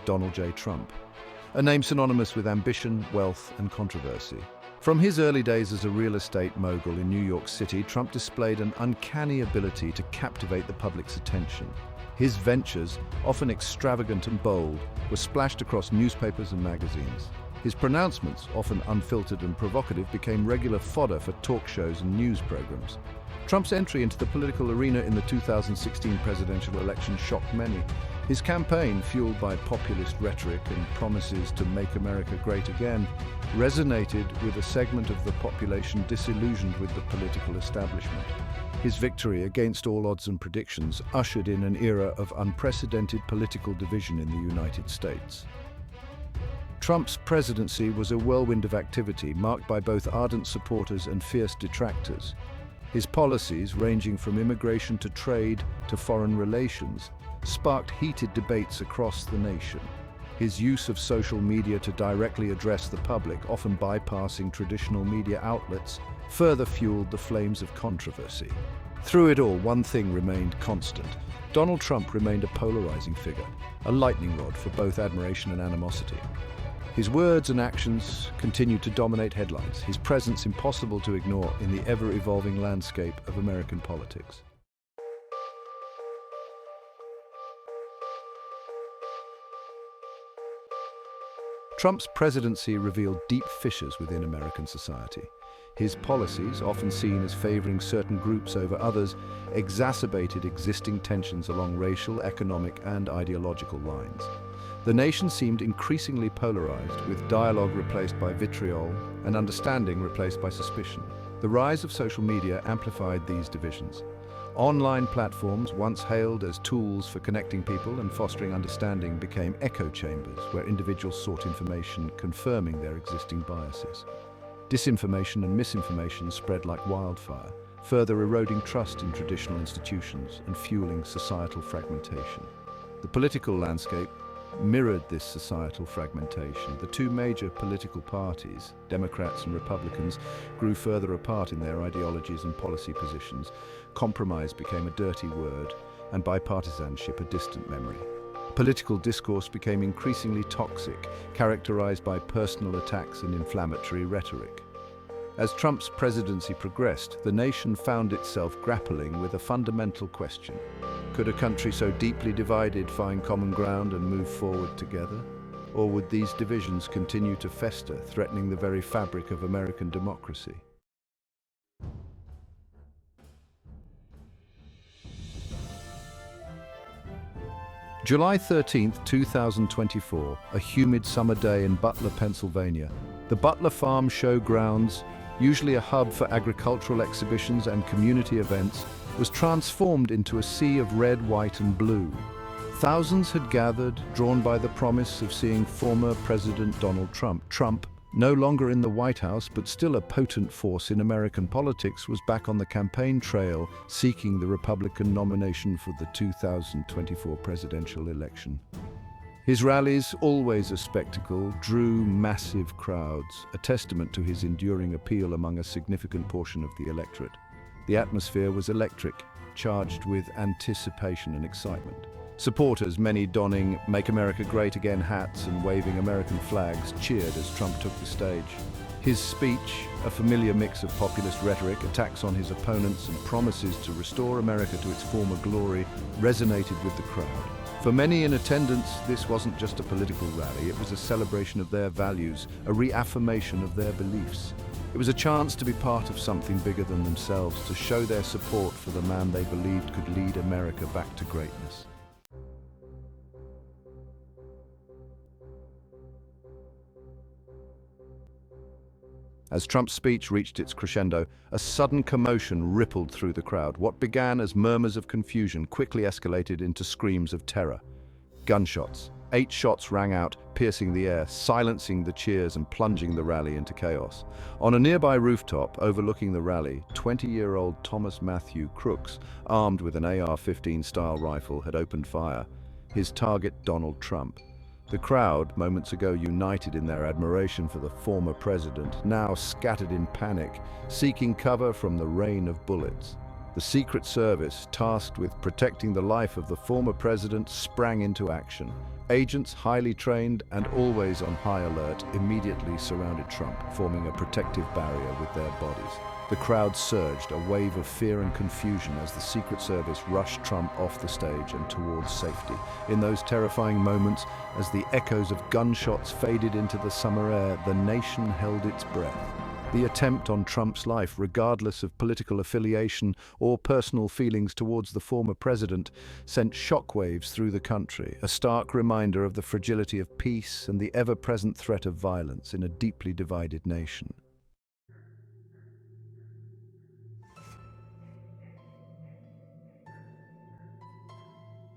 Donald J. Trump, a name synonymous with ambition, wealth, and controversy. From his early days as a real estate mogul in New York City, Trump displayed an uncanny ability to captivate the public's attention. His ventures, often extravagant and bold, were splashed across newspapers and magazines. His pronouncements, often unfiltered and provocative, became regular fodder for talk shows and news programs. Trump's entry into the political arena in the 2016 presidential election shocked many. His campaign, fueled by populist rhetoric and promises to make America great again, resonated with a segment of the population disillusioned with the political establishment. His victory, against all odds and predictions, ushered in an era of unprecedented political division in the United States. Trump's presidency was a whirlwind of activity, marked by both ardent supporters and fierce detractors. His policies, ranging from immigration to trade to foreign relations, sparked heated debates across the nation. His use of social media to directly address the public, often bypassing traditional media outlets, further fueled the flames of controversy. Through it all, one thing remained constant. Donald Trump remained a polarizing figure, a lightning rod for both admiration and animosity. His words and actions continued to dominate headlines, his presence impossible to ignore in the ever-evolving landscape of American politics. Trump's presidency revealed deep fissures within American society. His policies, often seen as favoring certain groups over others, exacerbated existing tensions along racial, economic, and ideological lines. The nation seemed increasingly polarized, with dialogue replaced by vitriol and understanding replaced by suspicion. The rise of social media amplified these divisions. Online platforms, once hailed as tools for connecting people and fostering understanding, became echo chambers where individuals sought information confirming their existing biases. Disinformation and misinformation spread like wildfire, further eroding trust in traditional institutions and fueling societal fragmentation. The political landscape mirrored this societal fragmentation. The two major political parties, Democrats and Republicans, grew further apart in their ideologies and policy positions. Compromise became a dirty word, and bipartisanship a distant memory. Political discourse became increasingly toxic, characterized by personal attacks and inflammatory rhetoric. As Trump's presidency progressed, the nation found itself grappling with a fundamental question. Could a country so deeply divided find common ground and move forward together? Or would these divisions continue to fester, threatening the very fabric of American democracy? July 13, 2024, a humid summer day in Butler, Pennsylvania. The Butler Farm Showgrounds, usually a hub for agricultural exhibitions and community events, was transformed into a sea of red, white, and blue. Thousands had gathered, drawn by the promise of seeing former President Donald Trump. Trump, no longer in the White House but still a potent force in American politics, was back on the campaign trail, seeking the Republican nomination for the 2024 presidential election. His rallies, always a spectacle, drew massive crowds, a testament to his enduring appeal among a significant portion of the electorate. The atmosphere was electric, charged with anticipation and excitement. Supporters, many donning "Make America Great Again" hats and waving American flags, cheered as Trump took the stage. His speech, a familiar mix of populist rhetoric, attacks on his opponents, and promises to restore America to its former glory, resonated with the crowd. For many in attendance, this wasn't just a political rally, it was a celebration of their values, a reaffirmation of their beliefs. It was a chance to be part of something bigger than themselves, to show their support for the man they believed could lead America back to greatness. As Trump's speech reached its crescendo, a sudden commotion rippled through the crowd. What began as murmurs of confusion quickly escalated into screams of terror. Gunshots. 8 shots rang out, piercing the air, silencing the cheers and plunging the rally into chaos. On a nearby rooftop overlooking the rally, 20-year-old Thomas Matthew Crooks, armed with an AR-15 style rifle, had opened fire. His target, Donald Trump. The crowd, moments ago united in their admiration for the former president, now scattered in panic, seeking cover from the rain of bullets. The Secret Service, tasked with protecting the life of the former president, sprang into action. Agents, highly trained and always on high alert, immediately surrounded Trump, forming a protective barrier with their bodies. The crowd surged, a wave of fear and confusion as the Secret Service rushed Trump off the stage and towards safety. In those terrifying moments, as the echoes of gunshots faded into the summer air, the nation held its breath. The attempt on Trump's life, regardless of political affiliation or personal feelings towards the former president, sent shockwaves through the country, a stark reminder of the fragility of peace and the ever-present threat of violence in a deeply divided nation.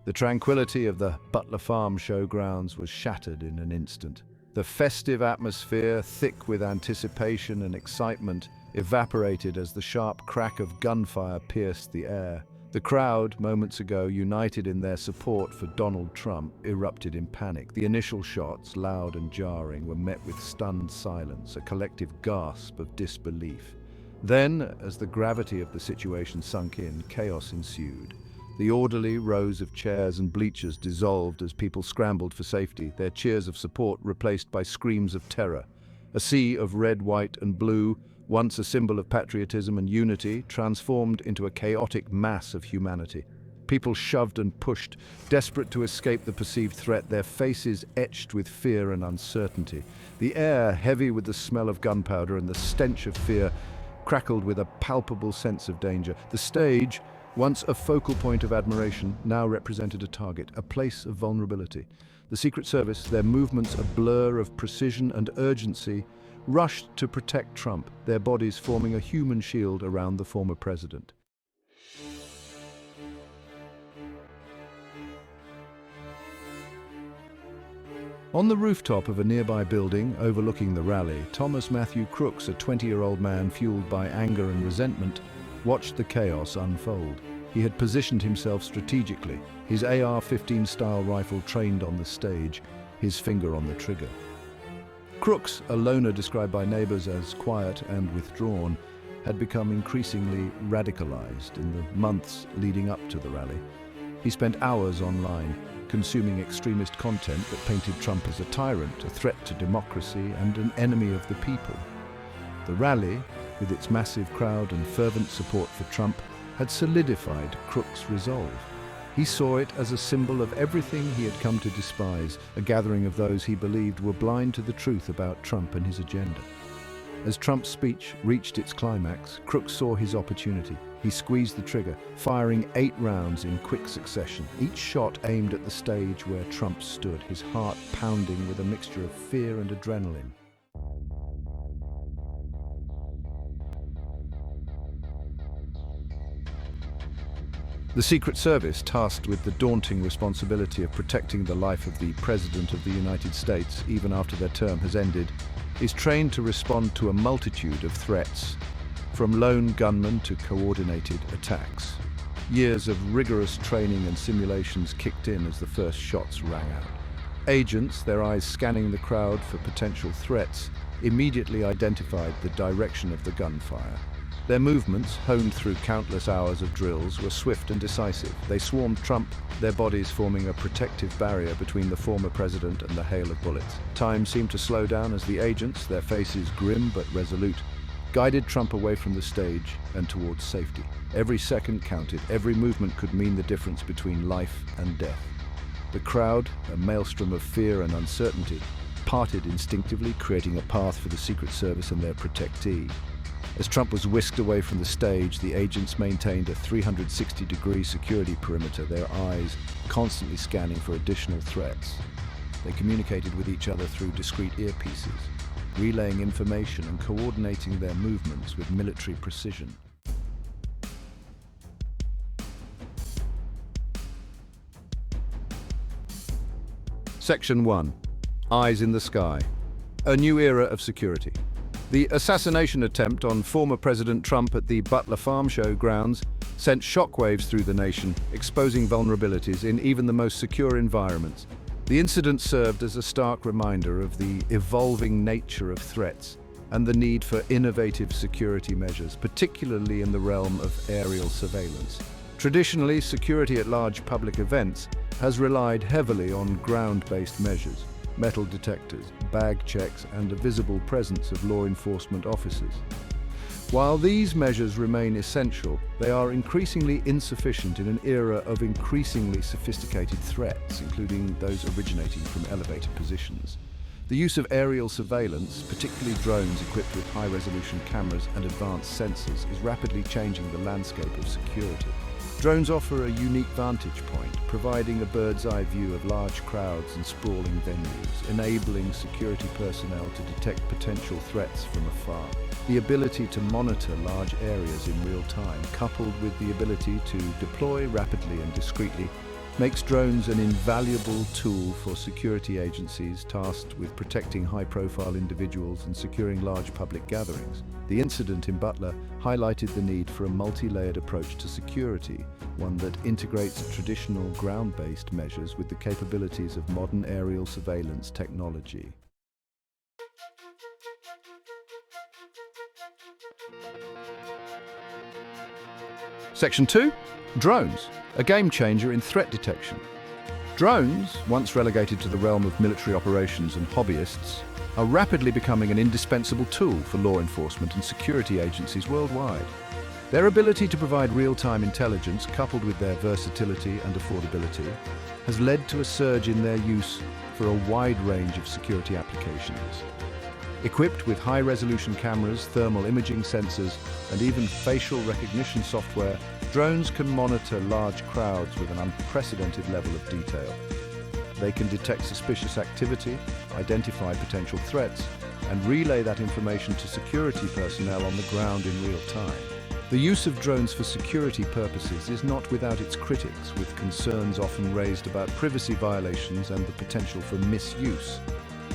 The tranquility of the Butler Farm showgrounds was shattered in an instant. The festive atmosphere, thick with anticipation and excitement, evaporated as the sharp crack of gunfire pierced the air. The crowd, moments ago united in their support for Donald Trump, erupted in panic. The initial shots, loud and jarring, were met with stunned silence, a collective gasp of disbelief. Then, as the gravity of the situation sunk in, chaos ensued. The orderly rows of chairs and bleachers dissolved as people scrambled for safety, their cheers of support replaced by screams of terror. A sea of red, white, and blue, once a symbol of patriotism and unity, transformed into a chaotic mass of humanity. People shoved and pushed, desperate to escape the perceived threat, their faces etched with fear and uncertainty. The air, heavy with the smell of gunpowder and the stench of fear, crackled with a palpable sense of danger. The stage, once a focal point of admiration, now represented a target, a place of vulnerability. The Secret Service, their movements a blur of precision and urgency, rushed to protect Trump, their bodies forming a human shield around the former president. On the rooftop of a nearby building overlooking the rally, Thomas Matthew Crooks, a 20-year-old man fueled by anger and resentment, watched the chaos unfold. He had positioned himself strategically, his AR-15 style rifle trained on the stage, his finger on the trigger. Crooks, a loner described by neighbors as quiet and withdrawn, had become increasingly radicalized in the months leading up to the rally. He spent hours online, consuming extremist content that painted Trump as a tyrant, a threat to democracy, and an enemy of the people. The rally, with its massive crowd and fervent support for Trump, had solidified Crooks' resolve. He saw it as a symbol of everything he had come to despise, a gathering of those he believed were blind to the truth about Trump and his agenda. As Trump's speech reached its climax, Crooks saw his opportunity. He squeezed the trigger, firing 8 rounds in quick succession, each shot aimed at the stage where Trump stood, his heart pounding with a mixture of fear and adrenaline. The Secret Service, tasked with the daunting responsibility of protecting the life of the President of the United States, even after their term has ended, is trained to respond to a multitude of threats, from lone gunmen to coordinated attacks. Years of rigorous training and simulations kicked in as the first shots rang out. Agents, their eyes scanning the crowd for potential threats, immediately identified the direction of the gunfire. Their movements, honed through countless hours of drills, were swift and decisive. They swarmed Trump, their bodies forming a protective barrier between the former president and the hail of bullets. Time seemed to slow down as the agents, their faces grim but resolute, guided Trump away from the stage and towards safety. Every second counted, every movement could mean the difference between life and death. The crowd, a maelstrom of fear and uncertainty, parted instinctively, creating a path for the Secret Service and their protectee. As Trump was whisked away from the stage, the agents maintained a 360-degree security perimeter, their eyes constantly scanning for additional threats. They communicated with each other through discreet earpieces, relaying information and coordinating their movements with military precision. Section 1. Eyes in the Sky. A new era of security. The assassination attempt on former President Trump at the Butler Farm Show grounds sent shockwaves through the nation, exposing vulnerabilities in even the most secure environments. The incident served as a stark reminder of the evolving nature of threats, and the need for innovative security measures, particularly in the realm of aerial surveillance. Traditionally, security at large public events has relied heavily on ground-based measures, metal detectors, bag checks, and a visible presence of law enforcement officers. While these measures remain essential, they are increasingly insufficient in an era of increasingly sophisticated threats, including those originating from elevated positions. The use of aerial surveillance, particularly drones equipped with high-resolution cameras and advanced sensors, is rapidly changing the landscape of security. Drones offer a unique vantage point, providing a bird's-eye view of large crowds and sprawling venues, enabling security personnel to detect potential threats from afar. The ability to monitor large areas in real time, coupled with the ability to deploy rapidly and discreetly, makes drones an invaluable tool for security agencies tasked with protecting high-profile individuals and securing large public gatherings. The incident in Butler highlighted the need for a multi-layered approach to security, one that integrates traditional ground-based measures with the capabilities of modern aerial surveillance technology. Section 2. Drones, a game changer in threat detection. Drones, once relegated to the realm of military operations and hobbyists, are rapidly becoming an indispensable tool for law enforcement and security agencies worldwide. Their ability to provide real-time intelligence, coupled with their versatility and affordability, has led to a surge in their use for a wide range of security applications. Equipped with high-resolution cameras, thermal imaging sensors, and even facial recognition software, drones can monitor large crowds with an unprecedented level of detail. They can detect suspicious activity, identify potential threats, and relay that information to security personnel on the ground in real time. The use of drones for security purposes is not without its critics, with concerns often raised about privacy violations and the potential for misuse.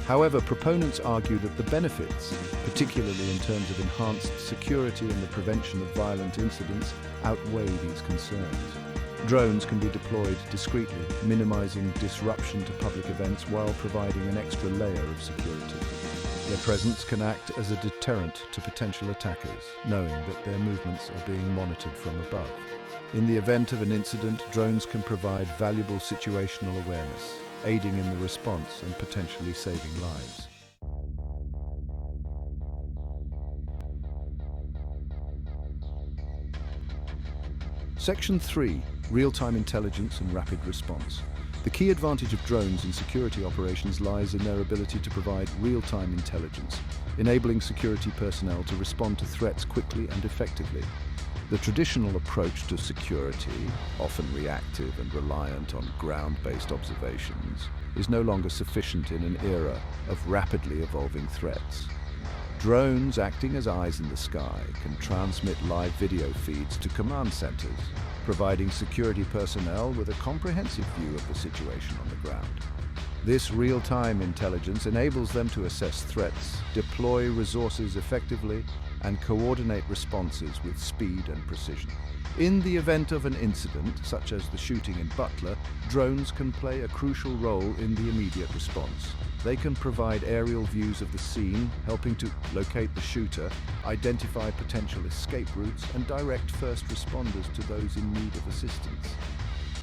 However, proponents argue that the benefits, particularly in terms of enhanced security and the prevention of violent incidents, outweigh these concerns. Drones can be deployed discreetly, minimizing disruption to public events while providing an extra layer of security. Their presence can act as a deterrent to potential attackers, knowing that their movements are being monitored from above. In the event of an incident, drones can provide valuable situational awareness, aiding in the response and potentially saving lives. Section 3. Real-time intelligence and rapid response. The key advantage of drones in security operations lies in their ability to provide real-time intelligence, enabling security personnel to respond to threats quickly and effectively. The traditional approach to security, often reactive and reliant on ground-based observations, is no longer sufficient in an era of rapidly evolving threats. Drones, acting as eyes in the sky, can transmit live video feeds to command centers, providing security personnel with a comprehensive view of the situation on the ground. This real-time intelligence enables them to assess threats, deploy resources effectively, and coordinate responses with speed and precision. In the event of an incident, such as the shooting in Butler, drones can play a crucial role in the immediate response. They can provide aerial views of the scene, helping to locate the shooter, identify potential escape routes, and direct first responders to those in need of assistance.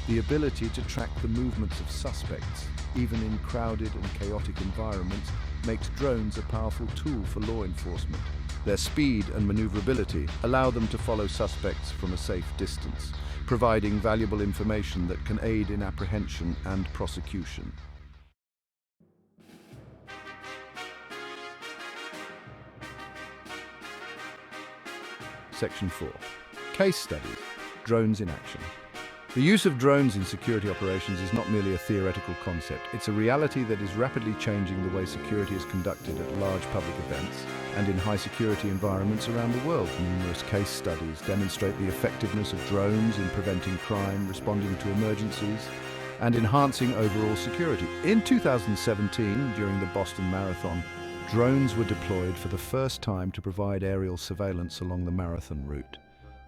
The ability to track the movements of suspects, even in crowded and chaotic environments, makes drones a powerful tool for law enforcement. Their speed and maneuverability allow them to follow suspects from a safe distance, providing valuable information that can aid in apprehension and prosecution. Section 4. Case studies. Drones in action. The use of drones in security operations is not merely a theoretical concept. It's a reality that is rapidly changing the way security is conducted at large public events and in high-security environments around the world. Numerous case studies demonstrate the effectiveness of drones in preventing crime, responding to emergencies, and enhancing overall security. In 2017, during the Boston Marathon, drones were deployed for the first time to provide aerial surveillance along the marathon route.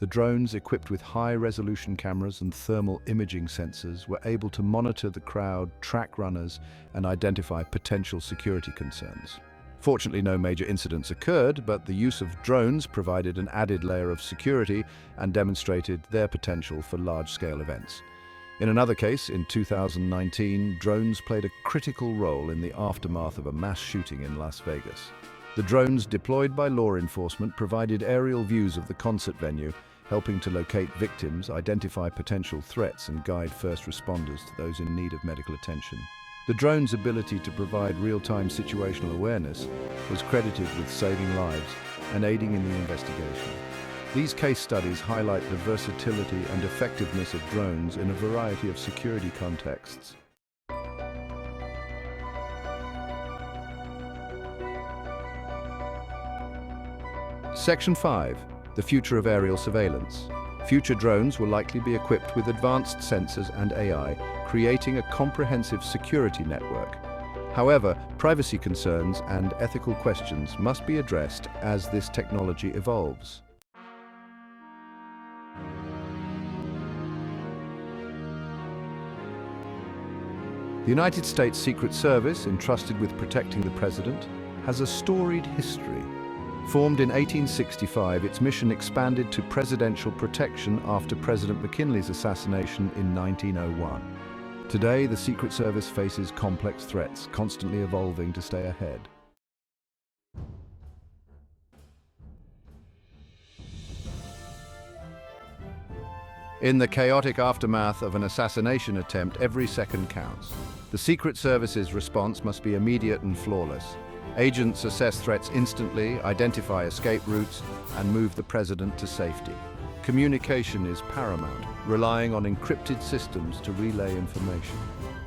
The drones, equipped with high-resolution cameras and thermal imaging sensors, were able to monitor the crowd, track runners, and identify potential security concerns. Fortunately, no major incidents occurred, but the use of drones provided an added layer of security and demonstrated their potential for large-scale events. In another case, in 2019, drones played a critical role in the aftermath of a mass shooting in Las Vegas. The drones deployed by law enforcement provided aerial views of the concert venue, helping to locate victims, identify potential threats, and guide first responders to those in need of medical attention. The drone's ability to provide real-time situational awareness was credited with saving lives and aiding in the investigation. These case studies highlight the versatility and effectiveness of drones in a variety of security contexts. Section 5. The future of aerial surveillance. Future drones will likely be equipped with advanced sensors and AI, creating a comprehensive security network. However, privacy concerns and ethical questions must be addressed as this technology evolves. The United States Secret Service, entrusted with protecting the president, has a storied history. Formed in 1865, its mission expanded to presidential protection after President McKinley's assassination in 1901. Today, the Secret Service faces complex threats, constantly evolving to stay ahead. In the chaotic aftermath of an assassination attempt, every second counts. The Secret Service's response must be immediate and flawless. Agents assess threats instantly, identify escape routes, and move the president to safety. Communication is paramount, relying on encrypted systems to relay information.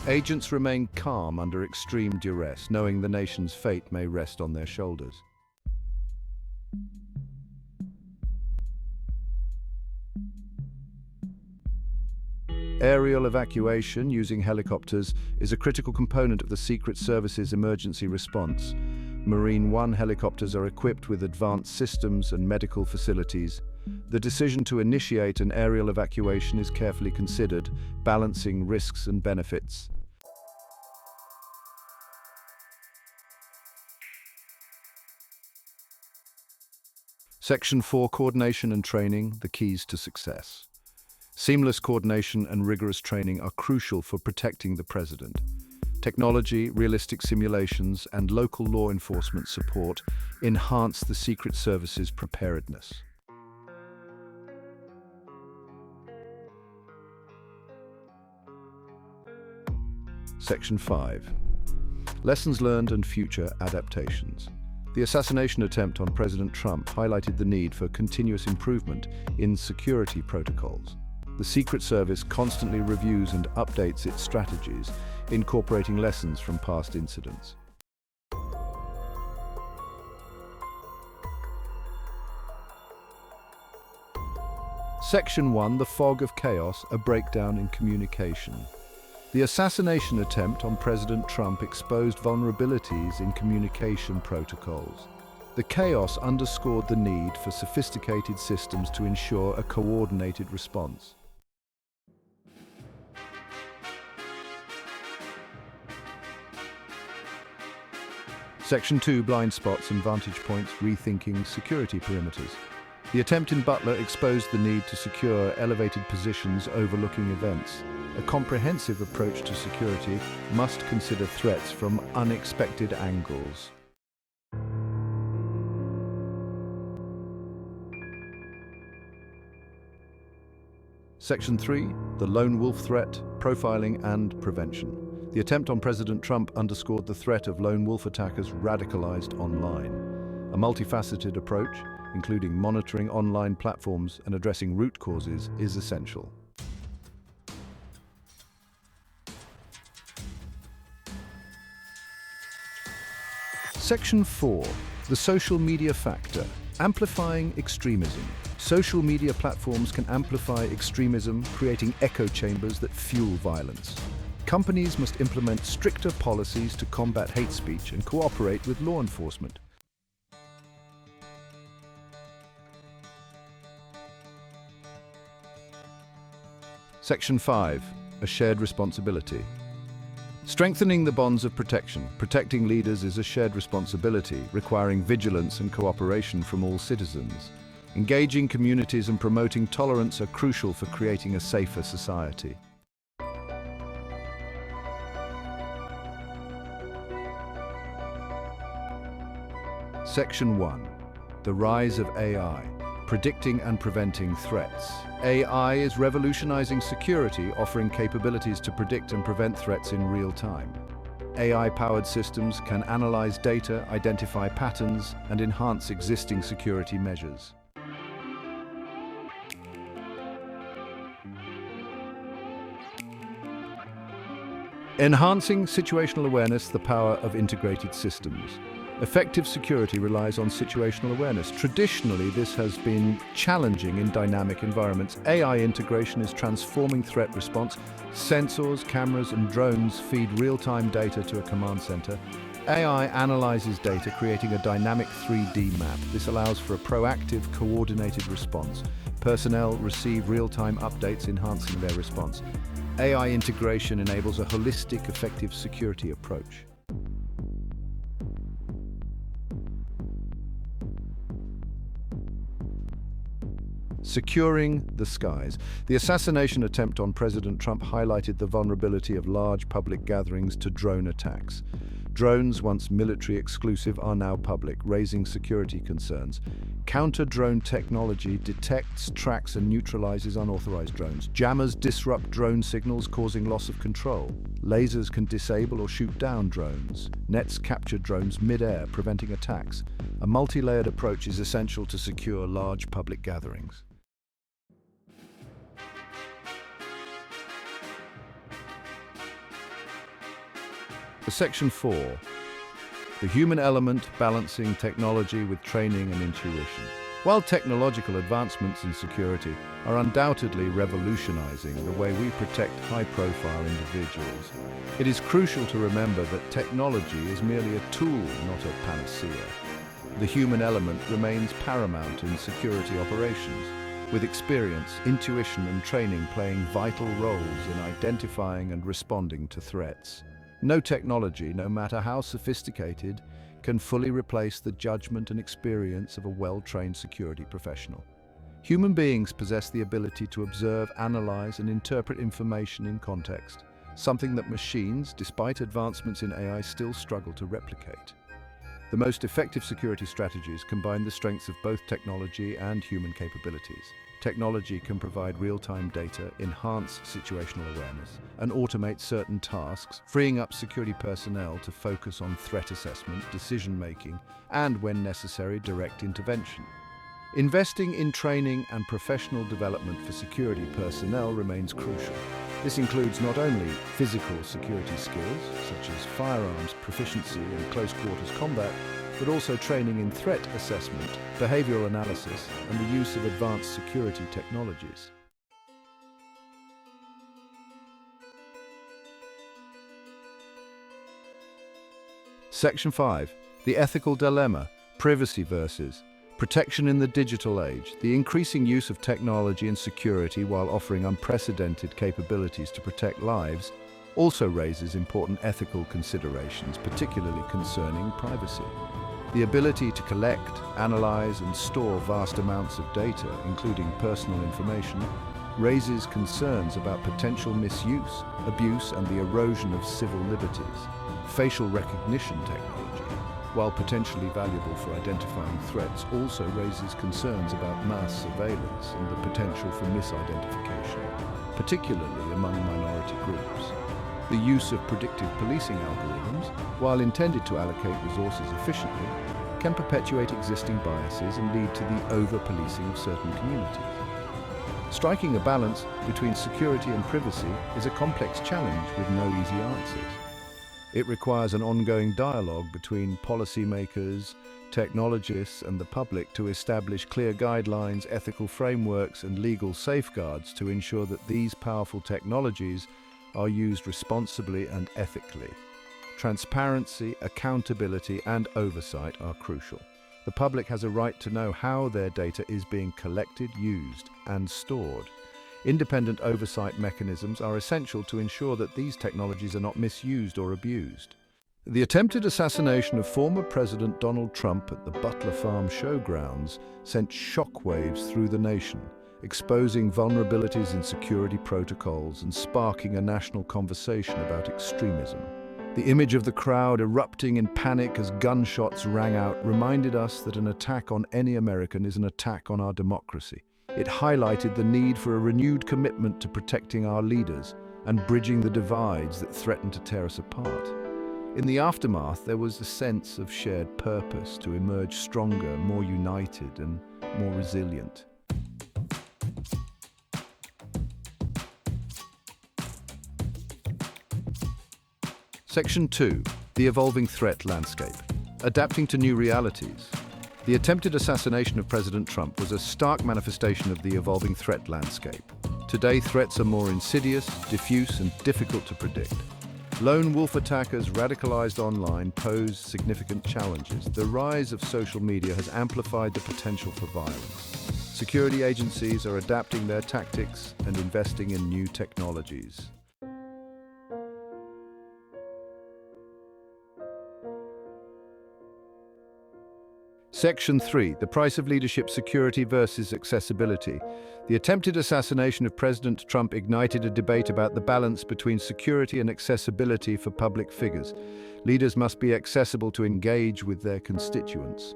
Agents remain calm under extreme duress, knowing the nation's fate may rest on their shoulders. Aerial evacuation using helicopters is a critical component of the Secret Service's emergency response. Marine One helicopters are equipped with advanced systems and medical facilities. The decision to initiate an aerial evacuation is carefully considered, balancing risks and benefits. Section 4. Coordination and training, the keys to success. Seamless coordination and rigorous training are crucial for protecting the president. Technology, realistic simulations, and local law enforcement support enhance the Secret Service's preparedness. Section 5. Lessons learned and future adaptations. The assassination attempt on President Trump highlighted the need for continuous improvement in security protocols. The Secret Service constantly reviews and updates its strategies, incorporating lessons from past incidents. Section 1. The fog of chaos, a breakdown in communication. The assassination attempt on President Trump exposed vulnerabilities in communication protocols. The chaos underscored the need for sophisticated systems to ensure a coordinated response. Section 2. Blind spots and vantage points, rethinking security perimeters. The attempt in Butler exposed the need to secure elevated positions overlooking events. A comprehensive approach to security must consider threats from unexpected angles. Section 3. The lone wolf threat, profiling and prevention. The attempt on President Trump underscored the threat of lone wolf attackers radicalized online. A multifaceted approach, including monitoring online platforms and addressing root causes, is essential. Section 4. The social media factor, amplifying extremism. Social media platforms can amplify extremism, creating echo chambers that fuel violence. Companies must implement stricter policies to combat hate speech and cooperate with law enforcement. Section 5. A shared responsibility. Strengthening the bonds of protection. Protecting leaders is a shared responsibility, requiring vigilance and cooperation from all citizens. Engaging communities and promoting tolerance are crucial for creating a safer society. Section 1. The rise of AI. Predicting and preventing threats. AI is revolutionizing security, offering capabilities to predict and prevent threats in real time. AI-powered systems can analyze data, identify patterns, and enhance existing security measures. Enhancing situational awareness, the power of integrated systems. Effective security relies on situational awareness. Traditionally, this has been challenging in dynamic environments. AI integration is transforming threat response. Sensors, cameras, and drones feed real-time data to a command center. AI analyzes data, creating a dynamic 3D map. This allows for a proactive, coordinated response. Personnel receive real-time updates, enhancing their response. AI integration enables a holistic, effective security approach. Securing the skies. The assassination attempt on President Trump highlighted the vulnerability of large public gatherings to drone attacks. Drones, once military exclusive, are now public, raising security concerns. Counter-drone technology detects, tracks, and neutralizes unauthorized drones. Jammers disrupt drone signals, causing loss of control. Lasers can disable or shoot down drones. Nets capture drones mid-air, preventing attacks. A multi-layered approach is essential to secure large public gatherings. Section 4. The human element, balancing technology with training and intuition. While technological advancements in security are undoubtedly revolutionizing the way we protect high-profile individuals, it is crucial to remember that technology is merely a tool, not a panacea. The human element remains paramount in security operations, with experience, intuition, and training playing vital roles in identifying and responding to threats. No technology, no matter how sophisticated, can fully replace the judgment and experience of a well-trained security professional. Human beings possess the ability to observe, analyze, and interpret information in context, something that machines, despite advancements in AI, still struggle to replicate. The most effective security strategies combine the strengths of both technology and human capabilities. Technology can provide real-time data, enhance situational awareness, and automate certain tasks, freeing up security personnel to focus on threat assessment, decision-making, and, when necessary, direct intervention. Investing in training and professional development for security personnel remains crucial. This includes not only physical security skills, such as firearms proficiency and close-quarters combat, but also training in threat assessment, behavioral analysis, and the use of advanced security technologies. Section 5. The ethical dilemma, privacy versus protection in the digital age. The increasing use of technology and security while offering unprecedented capabilities to protect lives also raises important ethical considerations, particularly concerning privacy. The ability to collect, analyze, and store vast amounts of data, including personal information, raises concerns about potential misuse, abuse, and the erosion of civil liberties. Facial recognition technology, while potentially valuable for identifying threats, also raises concerns about mass surveillance and the potential for misidentification, particularly among minority groups. The use of predictive policing algorithms, while intended to allocate resources efficiently, can perpetuate existing biases and lead to the over-policing of certain communities. Striking a balance between security and privacy is a complex challenge with no easy answers. It requires an ongoing dialogue between policymakers, technologists, and the public to establish clear guidelines, ethical frameworks, and legal safeguards to ensure that these powerful technologies are used responsibly and ethically. Transparency, accountability, and oversight are crucial. The public has a right to know how their data is being collected, used, and stored. Independent oversight mechanisms are essential to ensure that these technologies are not misused or abused. The attempted assassination of former President Donald Trump at the Butler Farm showgrounds sent shockwaves through the nation, exposing vulnerabilities in security protocols and sparking a national conversation about extremism. The image of the crowd erupting in panic as gunshots rang out reminded us that an attack on any American is an attack on our democracy. It highlighted the need for a renewed commitment to protecting our leaders and bridging the divides that threaten to tear us apart. In the aftermath, there was a sense of shared purpose to emerge stronger, more united, and more resilient. Section 2. The evolving threat landscape. Adapting to new realities. The attempted assassination of President Trump was a stark manifestation of the evolving threat landscape. Today, threats are more insidious, diffuse, and difficult to predict. Lone wolf attackers radicalized online pose significant challenges. The rise of social media has amplified the potential for violence. Security agencies are adapting their tactics and investing in new technologies. Section 3. The price of leadership: security versus accessibility. The attempted assassination of President Trump ignited a debate about the balance between security and accessibility for public figures. Leaders must be accessible to engage with their constituents.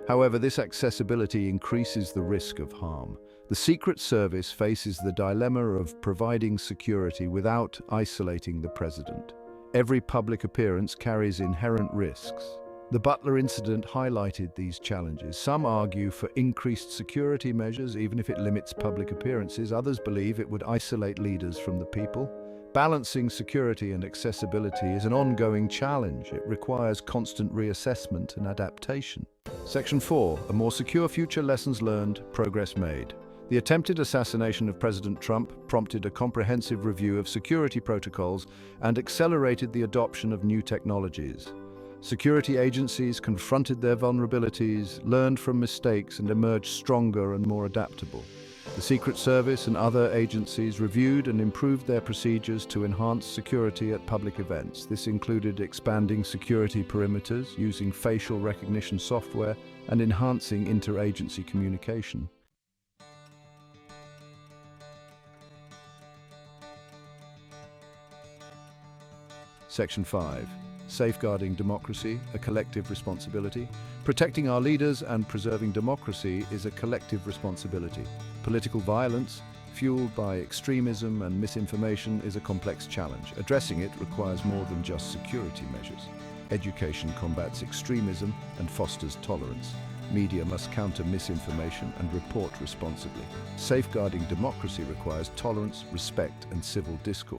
However, this accessibility increases the risk of harm. The Secret Service faces the dilemma of providing security without isolating the president. Every public appearance carries inherent risks. The Butler incident highlighted these challenges. Some argue for increased security measures, even if it limits public appearances. Others believe it would isolate leaders from the people. Balancing security and accessibility is an ongoing challenge. It requires constant reassessment and adaptation. Section 4. A more secure future: lessons learned, progress made. The attempted assassination of President Trump prompted a comprehensive review of security protocols and accelerated the adoption of new technologies. Security agencies confronted their vulnerabilities, learned from mistakes, and emerged stronger and more adaptable. The Secret Service and other agencies reviewed and improved their procedures to enhance security at public events. This included expanding security perimeters, using facial recognition software, and enhancing interagency communication. Section 5. Safeguarding democracy: a collective responsibility. Protecting our leaders and preserving democracy is a collective responsibility. Political violence, fueled by extremism and misinformation, is a complex challenge. Addressing it requires more than just security measures. Education combats extremism and fosters tolerance. Media must counter misinformation and report responsibly. Safeguarding democracy requires tolerance, respect, and civil discourse.